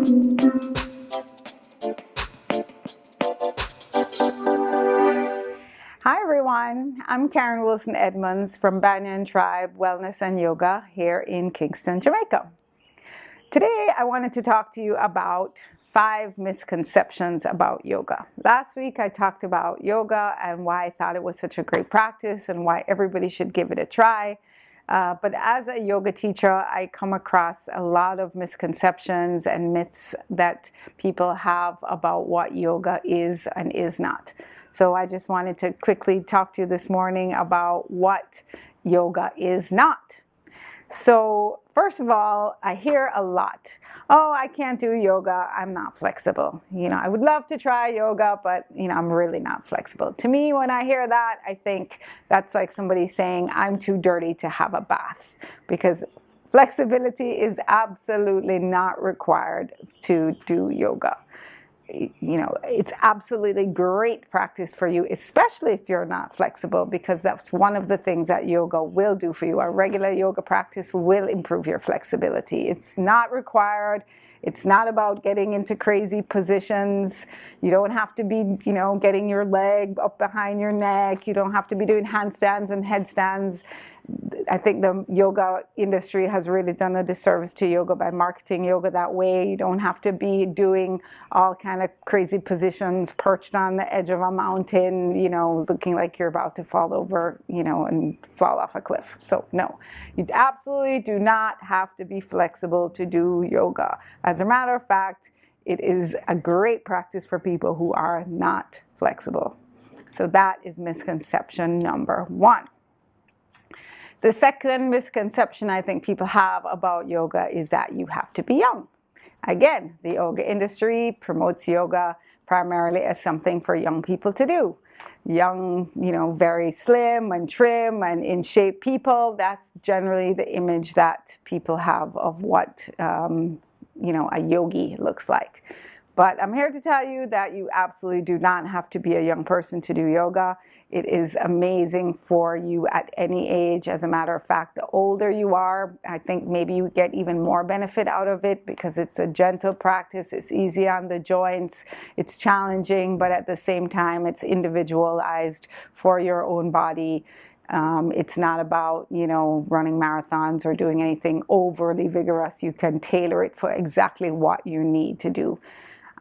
Hi everyone, I'm Karin Wilson Edmonds from Banyan Tribe Wellness and Yoga here in Kingston, Jamaica. Today I wanted to talk to you about 5 misconceptions about yoga. Last week I talked about yoga and why I thought it was such a great practice and why everybody should give it a try. But as a yoga teacher, I come across a lot of misconceptions and myths that people have about what yoga is and is not. So I just wanted to quickly talk to you this morning about what yoga is not. So first of all, I hear a lot, oh, I can't do yoga, I'm not flexible. I would love to try yoga, but I'm really not flexible. To me, when I hear that, I think that's like somebody saying I'm too dirty to have a bath, because flexibility is absolutely not required to do yoga. It's absolutely great practice for you, especially if you're not flexible, because that's one of the things that yoga will do for you. A regular yoga practice will improve your flexibility. It's not required. It's not about getting into crazy positions. You don't have to be, getting your leg up behind your neck. You don't have to be doing handstands and headstands. I think the yoga industry has really done a disservice to yoga by marketing yoga that way. You don't have to be doing all kind of crazy positions, perched on the edge of a mountain, looking like you're about to fall over, and fall off a cliff. So no, you absolutely do not have to be flexible to do yoga. As a matter of fact, it is a great practice for people who are not flexible. So that is misconception number 1. The second misconception I think people have about yoga is that you have to be young. Again, the yoga industry promotes yoga primarily as something for young people to do. Young, very slim and trim and in shape people, that's generally the image that people have of what, a yogi looks like. But I'm here to tell you that you absolutely do not have to be a young person to do yoga. It is amazing for you at any age. As a matter of fact, the older you are, I think maybe you get even more benefit out of it, because it's a gentle practice. It's easy on the joints. It's challenging, but at the same time, it's individualized for your own body. It's not about, running marathons or doing anything overly vigorous. You can tailor it for exactly what you need to do.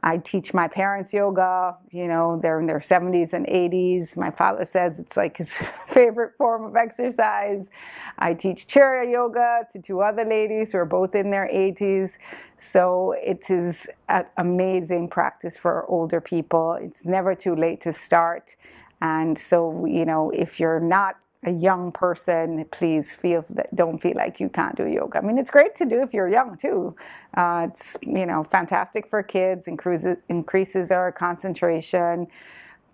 I teach my parents yoga, they're in their 70s and 80s. My father says it's like his favorite form of exercise. I teach Chariya yoga to 2 other ladies who are both in their 80s. So it is an amazing practice for older people. It's never too late to start. And so, if you're not a young person, please don't feel like you can't do yoga. I mean, it's great to do if you're young too. It's fantastic for kids, increases their concentration,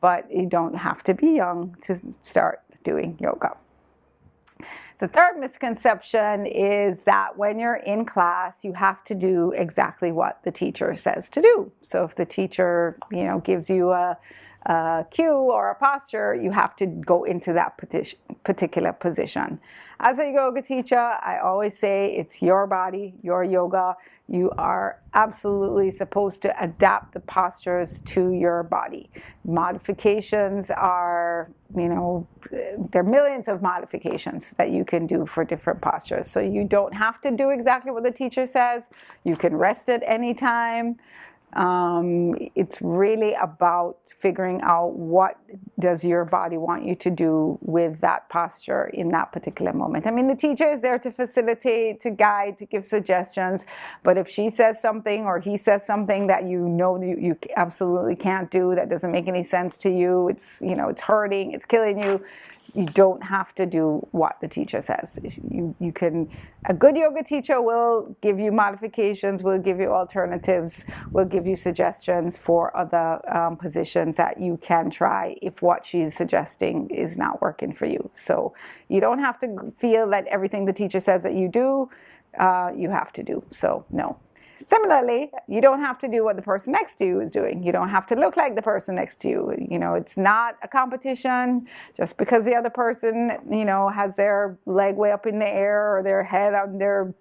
but you don't have to be young to start doing yoga. The third misconception is that when you're in class, you have to do exactly what the teacher says to do. So if the teacher, gives you a cue or a posture, you have to go into that particular position. As a yoga teacher, I always say it's your body, your yoga. You are absolutely supposed to adapt the postures to your body. Modifications are, there are millions of modifications that you can do for different postures. So you don't have to do exactly what the teacher says. You can rest at any time. It's really about figuring out what does your body want you to do with that posture in that particular moment. I mean, the teacher is there to facilitate, to guide, to give suggestions, but if she says something or he says something that you absolutely can't do, that doesn't make any sense to you, it's hurting, it's killing you, you don't have to do what the teacher says. A good yoga teacher will give you modifications, will give you alternatives, will give you suggestions for other positions that you can try if what she's suggesting is not working for you. So you don't have to feel that everything the teacher says that you do, you have to do. So no. Similarly, you don't have to do what the person next to you is doing. You don't have to look like the person next to you. It's not a competition. Just because the other person, has their leg way up in the air or their head on their,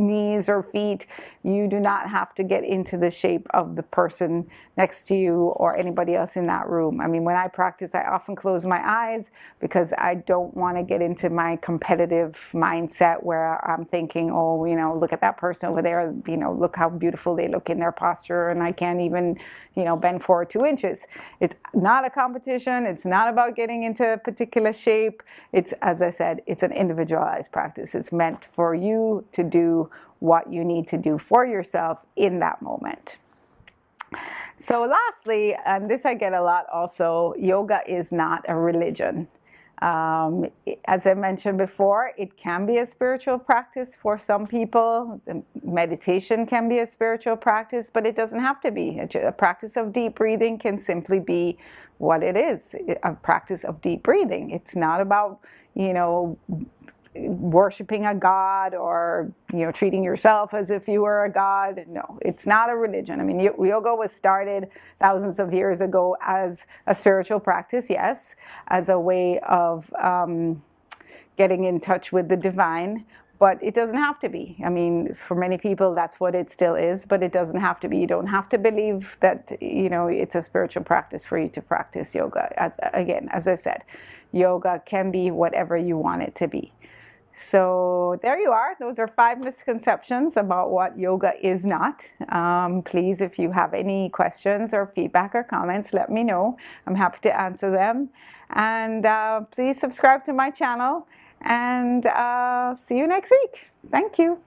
knees or feet. You do not have to get into the shape of the person next to you or anybody else in that room. I mean, when I practice, I often close my eyes because I don't want to get into my competitive mindset where I'm thinking, oh, you know, look at that person over there, you know, look how beautiful they look in their posture, and I can't even, you know, bend forward 2 inches. It's not a competition. It's not about getting into a particular shape. It's, as I said, it's an individualized practice. It's meant for you to do what you need to do for yourself in that moment. So lastly, and this I get a lot also, yoga is not a religion. As I mentioned before, it can be a spiritual practice for some people. Meditation can be a spiritual practice, but it doesn't have to be. A practice of deep breathing can simply be what it is, a practice of deep breathing. It's not about, you know, worshiping a god or, you know, treating yourself as if you were a god. No, it's not a religion. I mean, yoga was started thousands of years ago as a spiritual practice, yes, as a way of getting in touch with the divine, but it doesn't have to be. I mean, for many people, that's what it still is, but it doesn't have to be. You don't have to believe that, you know, it's a spiritual practice for you to practice yoga. Again, as I said, yoga can be whatever you want it to be. So there you are. Those are 5 misconceptions about what yoga is not. Please, if you have any questions or feedback or comments, let me know. I'm happy to answer them. And please subscribe to my channel, and see you next week. Thank you.